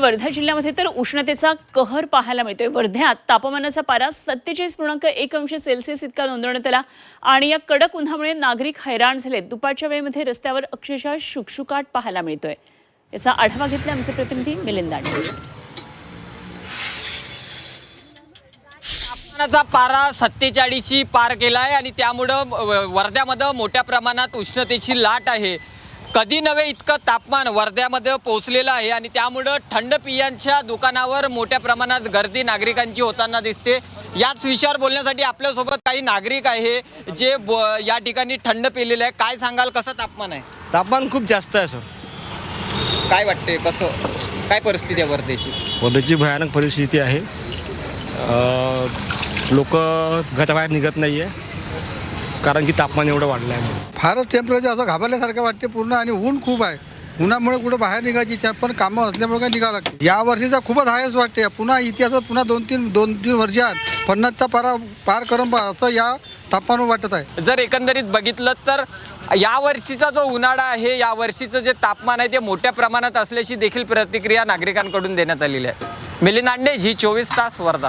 वर्धा जिल्ह्यामध्ये तर उष्णतेचा कहर पाहायला मिळतोय। वर्ध्यात तापमानाचा पारा 47.1 अंश सेल्सिअस इतका नोंदवण्यात आला आणि या कडक उन्हामुळे नागरिक हैराण झालेत। दुपारच्या वेळेमध्ये रस्त्यावर अक्षरशः शुकशुकाट पाहायला मिळतोय। याचा आढावा घेतला आमचे प्रतिनिधी मिलिंद दांडे। तापमानाचा पारा 47 पार केलाय आणि त्यामुळे वर्ध्यामध्ये मोठ्या प्रमाणात उष्णतेची लाट आहे। कधी नव्हे इतकं तापमान वर्ध्यामध्ये पोहोचलेलं आहे आणि त्यामुळे थंड पेयांच्या दुकानावर मोठ्या प्रमाणात गर्दी नागरिकांची होताना दिसते। याच विषयावर बोलण्यासाठी आपल्यासोबत काही नागरिक आहे जे या ठिकाणी थंड पेलेले आहे। काय सांगाल, कसं तापमान आहे? तापमान खूप जास्त आहे सर। काय वाटते, कसं काय परिस्थिती आहे वर्धेची? वर्धेची भयानक परिस्थिती आहे। लोक घराच्या बाहेर निघत नाही आहे कारण की तापमान एवढं वाढलं आहे। फारच टेम्परेचर असं घाबरल्यासारखं वाटते पूर्ण आणि ऊन खूप आहे। उन्हामुळे कुठं बाहेर निघायची इच्छा पण कामं असल्यामुळे काय निघावं लागते। या वर्षीचा खूपच हायस्ट वाटते। पुन्हा इतिहासात पुन्हा दोन तीन वर्षात 50चा पार करून असं या तापमानावर वाटत आहे। जर एकंदरीत बघितलं तर या वर्षीचा जो उन्हाळा आहे, या वर्षीचं जे तापमान आहे ते मोठ्या प्रमाणात असल्याची देखील प्रतिक्रिया नागरिकांकडून देण्यात आलेली आहे। मिलिंद दांडे, झी 24 तास, वर्धा।